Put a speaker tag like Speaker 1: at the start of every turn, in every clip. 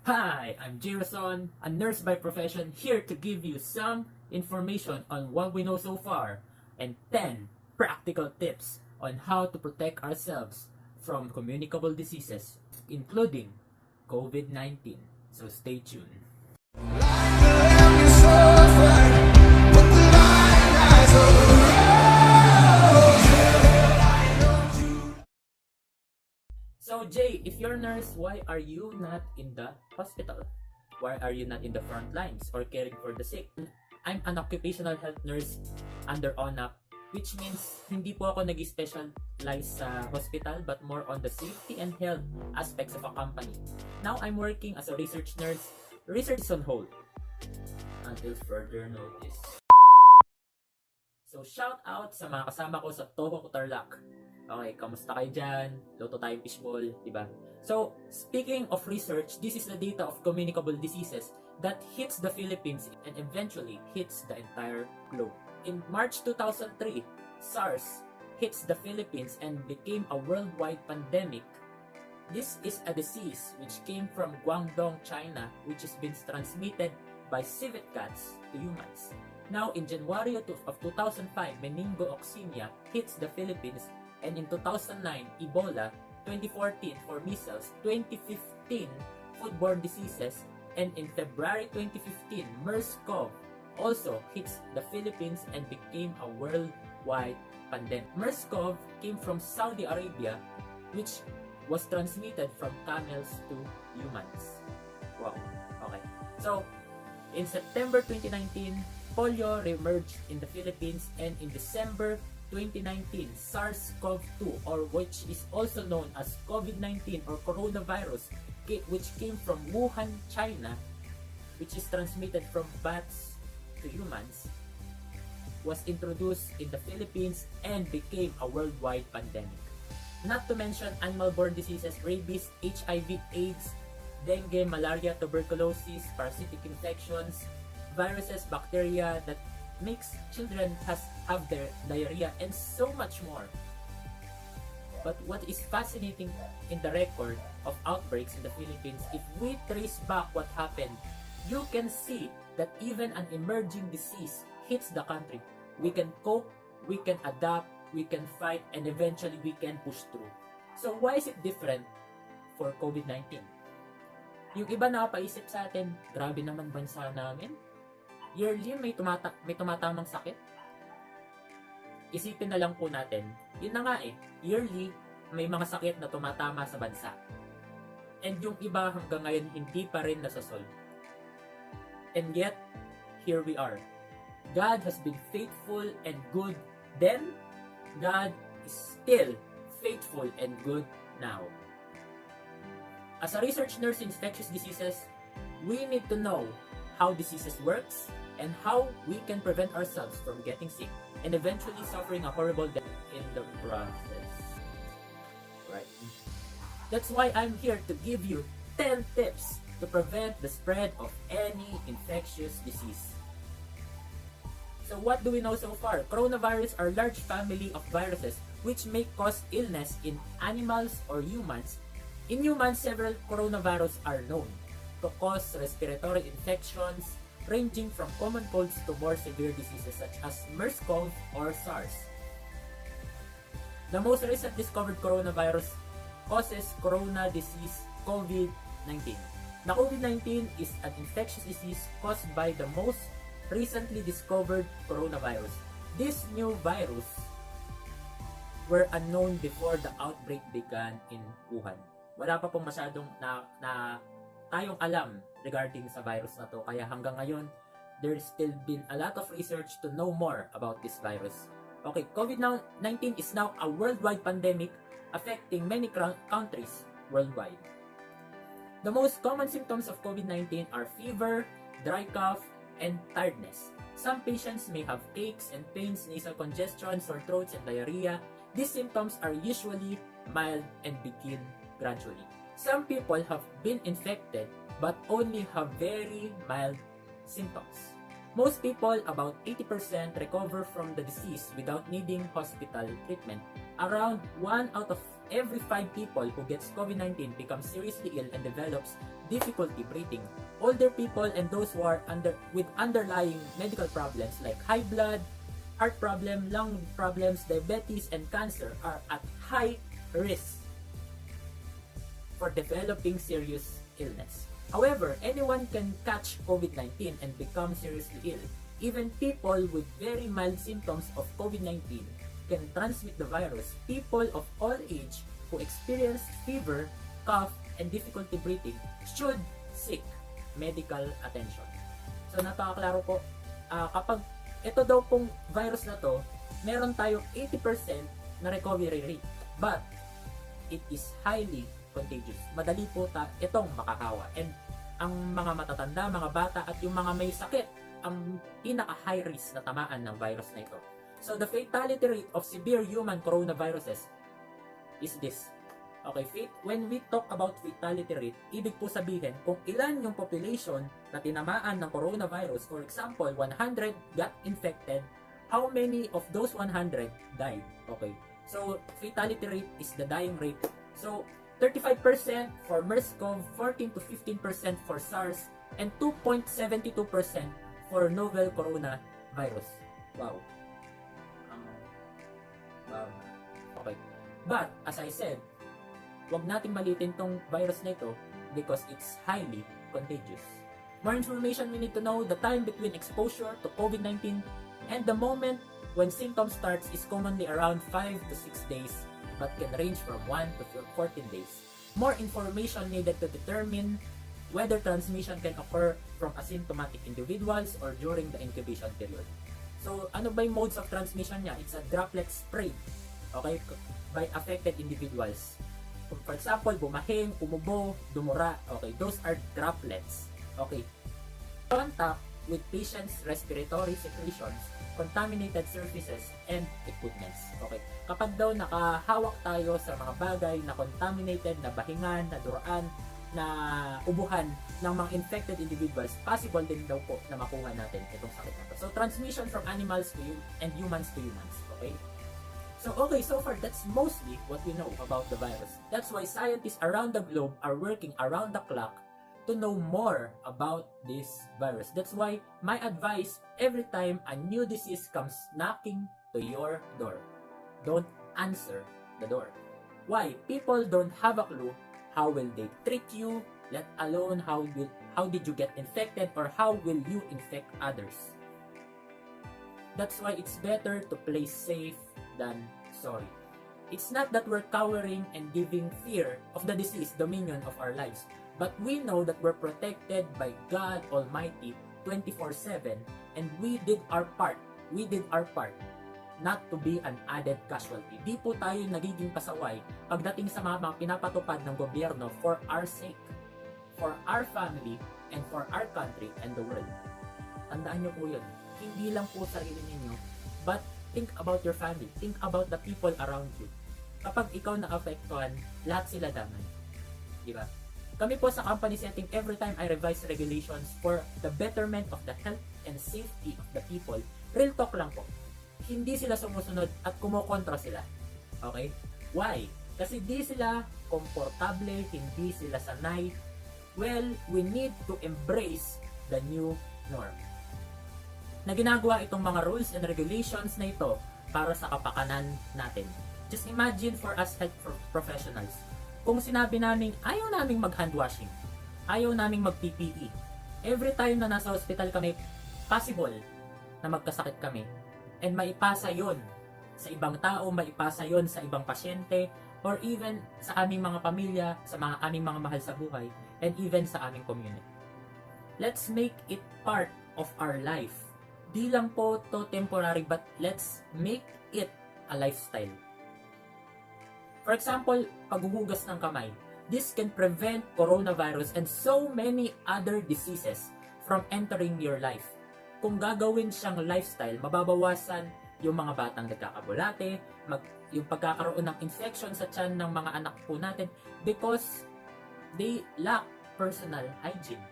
Speaker 1: Hi, I'm Razon, a nurse by profession, here to give you some information on what we know so far and 10 practical tips on how to protect ourselves from communicable diseases, including COVID-19. So stay tuned. So Jay, if you're a nurse, why are you not in the hospital? Why are you not in the front lines or caring for the sick? I'm an occupational health nurse under ONAP, which means hindi po ako nag-specialize sa hospital but more on the safety and health aspects of a company. Now I'm working as a research nurse. Research is on hold until further notice. So shout out sa mga kasama ko sa Toho Tarlac. Okay, kamusta kayo dyan? Luto tayong fishball, diba? So, speaking of research, this is the data of communicable diseases that hits the Philippines and eventually hits the entire globe. In March 2003, SARS hits the Philippines and became a worldwide pandemic. This is a disease which came from Guangdong, China, which has been transmitted by civet cats to humans. Now, in January of 2005, meningococcemia hits the Philippines, and in 2009, Ebola, 2014 for measles, 2015 foodborne diseases, and in February 2015, MERS-CoV also hits the Philippines and became a worldwide pandemic. MERS-CoV came from Saudi Arabia, which was transmitted from camels to humans. Wow, okay. So, in September 2019, polio reemerged in the Philippines, and in December 2019, SARS-CoV-2, or which is also known as COVID-19 or coronavirus, which came from Wuhan, China, which is transmitted from bats to humans, was introduced in the Philippines and became a worldwide pandemic. Not to mention animal-borne diseases, rabies, HIV, AIDS, dengue, malaria, tuberculosis, parasitic infections, viruses, bacteria that makes children have their diarrhea, and so much more. But what is fascinating in the record of outbreaks in the Philippines, if we trace back what happened, you can see that even an emerging disease hits the country. We can cope, we can adapt, we can fight, and eventually we can push through. So why is it different for COVID-19? Yung iba napaisip sa atin, grabe naman bansa namin. Yearly may tumatamang sakit. Isipin na lang po natin, yun na nga yearly may mga sakit na tumatama sa bansa. And yung iba hanggang ngayon hindi pa rin nasasolve. And yet, here we are. God has been faithful and good then. God is still faithful and good now. As a research nurse in infectious diseases, we need to know how diseases works and how we can prevent ourselves from getting sick and eventually suffering a horrible death in the process. Right? That's why I'm here to give you 10 tips to prevent the spread of any infectious disease. So what do we know so far? Coronavirus are large family of viruses which may cause illness in animals or humans. In humans, several coronavirus are known to cause respiratory infections, ranging from common colds to more severe diseases such as MERS-CoV or SARS. The most recent discovered coronavirus causes corona disease COVID-19. The COVID-19 is an infectious disease caused by the most recently discovered coronavirus. This new virus were unknown before the outbreak began in Wuhan. Wala pa pong masyadong na tayong alam regarding sa virus na to. Kaya hanggang ngayon, there's still been a lot of research to know more about this virus. Okay, COVID-19 is now a worldwide pandemic affecting many countries worldwide. The most common symptoms of COVID-19 are fever, dry cough, and tiredness. Some patients may have aches and pains, nasal congestion, sore throats, and diarrhea. These symptoms are usually mild and begin gradually. Some people have been infected but only have very mild symptoms. Most people, about 80%, recover from the disease without needing hospital treatment. Around 1 out of every 5 people who gets COVID-19 becomes seriously ill and develops difficulty breathing. Older people and those who are with underlying medical problems like high blood, heart problem, lung problems, diabetes, and cancer are at high risk for developing serious illness. However, anyone can catch COVID-19 and become seriously ill. Even people with very mild symptoms of COVID-19 can transmit the virus. People of all age who experience fever, cough, and difficulty breathing should seek medical attention. So napakaklaro po, kapag ito daw pong virus na to, meron tayong 80% na recovery rate. But, it is highly contagious. Madali po itong makakawa. And ang mga matatanda, mga bata, at yung mga may sakit, ang pinaka-high risk na tamaan ng virus na ito. So, the fatality rate of severe human coronaviruses is this. Okay, when we talk about fatality rate, ibig po sabihin kung ilan yung population na tinamaan ng coronavirus. For example, 100 got infected, how many of those 100 died? Okay, so fatality rate is the dying rate. So, 35% for MERS-CoV, 14 to 15% for SARS, and 2.72% for novel coronavirus. Wow. Okay. But, as I said, huwag nating malitin tong virus na ito because it's highly contagious. More information we need to know: the time between exposure to COVID-19 and the moment when symptoms starts is commonly around 5 to 6 days but can range from 1 to 14 days. More information needed to determine whether transmission can occur from asymptomatic individuals or during the incubation period. So, ano ba yung modes of transmission niya? It's a droplet spread, okay, by affected individuals. For example, bumahing, umubo, dumura, okay, those are droplets. Okay. Contact with patient's respiratory secretions, contaminated surfaces, and equipments. Okay. Kapag daw nakahawak tayo sa mga bagay na contaminated, na bahingan, na duraan, na ubuhan ng mga infected individuals, possible din daw po na makuha natin itong sakit na ito. So, transmission from animals to and humans to humans. Okay? So far, that's mostly what we know about the virus. That's why scientists around the globe are working around the clock to know more about this virus. That's why my advice, every time a new disease comes knocking to your door, don't answer the door. Why? People don't have a clue how will they treat you, let alone how did you get infected, or how will you infect others. That's why it's better to play safe than sorry. It's not that we're cowering and giving fear of the disease dominion of our lives, but we know that we're protected by God Almighty 24/7, and we did our part not to be an added casualty. Di po tayo nagiging pasaway pagdating sa mga pinapatupad ng gobyerno for our sake, for our family, and for our country and the world. Tandaan nyo po yun. Hindi lang po sarili ninyo, but think about your family. Think about the people around you. Kapag ikaw na-affectuhan, lahat sila damay. Diba? Kami po sa company setting, every time I revise regulations for the betterment of the health and safety of the people, real talk lang po. Hindi sila sumusunod at kumokontra sila. Okay? Why? Kasi di sila komportable, hindi sila sanay. Well, we need to embrace the new norm. Na ginagawa itong mga rules and regulations na ito para sa kapakanan natin. Just imagine for us health professionals, kung sinabi namin ayaw naming mag-hand washing, ayaw naming mag-PPE, every time na nasa hospital kami, possible na magkasakit kami, and maipasa yon sa ibang tao, maipasa yon sa ibang pasyente, or even sa aming mga pamilya, sa mga aming mga mahal sa buhay, and even sa aming community. Let's make it part of our life. Di lang po to temporary, but let's make it a lifestyle. For example, paghuhugas ng kamay. This can prevent coronavirus and so many other diseases from entering your life. Kung gagawin siyang lifestyle, mababawasan yung mga batang nagkakabulate, yung pagkakaroon ng infection sa tiyan ng mga anak po natin because they lack personal hygiene.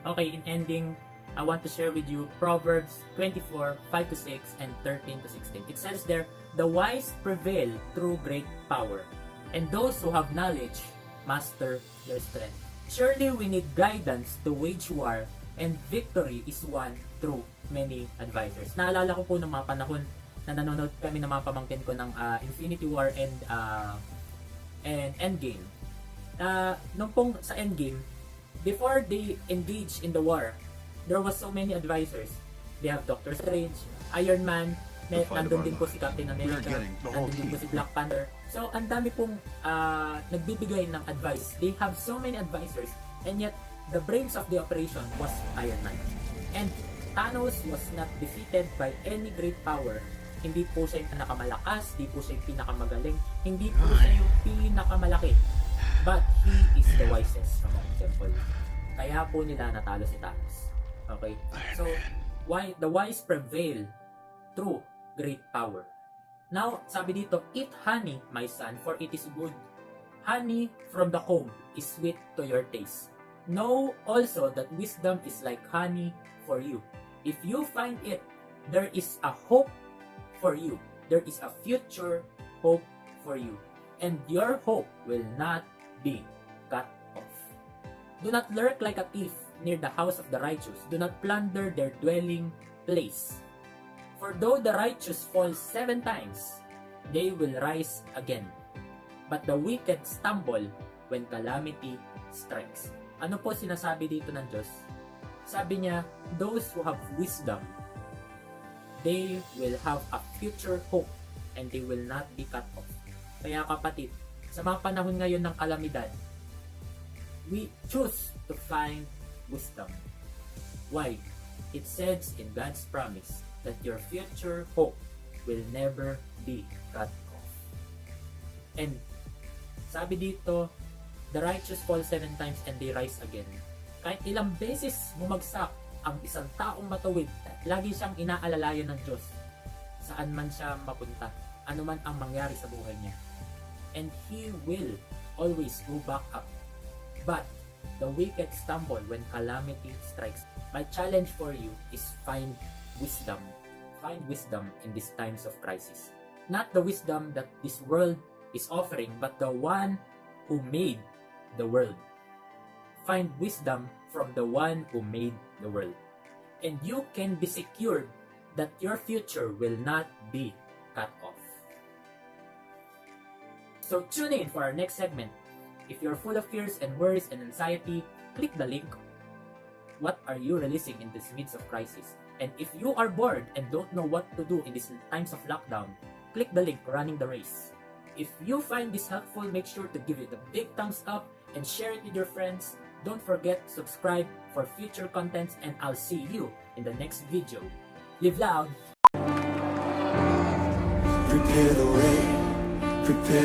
Speaker 1: Okay, in ending, I want to share with you Proverbs 24, 5-6 and 13-16. It says there, the wise prevail through great power, and those who have knowledge master their strength. Surely we need guidance to wage war, and victory is won through many advisors. Naalala ko po ng mga panahon na nanonood kami ng mga pamangkin ko ng Infinity War and Endgame. Nung pong sa Endgame, before they engage in the war, there was so many advisors. They have Doctor Strange, Iron Man, nandun din po si Captain America, nandun din po si Black Panther. So, ang dami pong nagbibigay ng advice. They have so many advisors, and yet, the brains of the operation was Iron Man. And Thanos was not defeated by any great power. Hindi po siya yung pinakamalakas, hindi po siya yung pinakamagaling, hindi po siya yung pinakamalaki. But he is the wisest among them all. Kaya po nila natalo si Thanos. Okay? So, why the wise prevail through great power. Now, sabi dito, eat honey, my son, for it is good. Honey from the comb is sweet to your taste. Know also that wisdom is like honey for you. If you find it, there is a hope for you. There is a future hope for you. And your hope will not be cut off. Do not lurk like a thief near the house of the righteous. Do not plunder their dwelling place. For though the righteous fall 7 times, they will rise again. But the wicked stumble when calamity strikes. Ano po sinasabi dito ng Diyos? Sabi niya, those who have wisdom, they will have a future hope and they will not be cut off. Kaya kapatid, sa mga panahon ngayon ng kalamidad, we choose to find wisdom. Why? It says in God's promise that your future hope will never be cut off. And sabi dito, the righteous fall 7 times and they rise again. Kahit ilang beses bumagsak ang isang taong matuwid, lagi siyang inaalalayan ng Diyos. Saan man siya mapunta, ano man ang mangyari sa buhay niya. And he will always go back up. But the wicked stumble when calamity strikes. My challenge for you is find wisdom. Find wisdom in these times of crisis. Not the wisdom that this world is offering, but the one who made the world. Find wisdom from the one who made the world. And you can be secured that your future will not be cut off. So tune in for our next segment. If you're full of fears and worries and anxiety, click the link. What are you releasing in this midst of crisis? And if you are bored and don't know what to do in these times of lockdown, click the link running the race. If you find this helpful, make sure to give it a big thumbs up and share it with your friends. Don't forget to subscribe for future contents, and I'll see you in the next video. Live loud!
Speaker 2: Prepare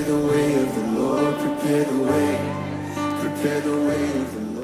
Speaker 2: the way of the Lord, prepare the way of the Lord.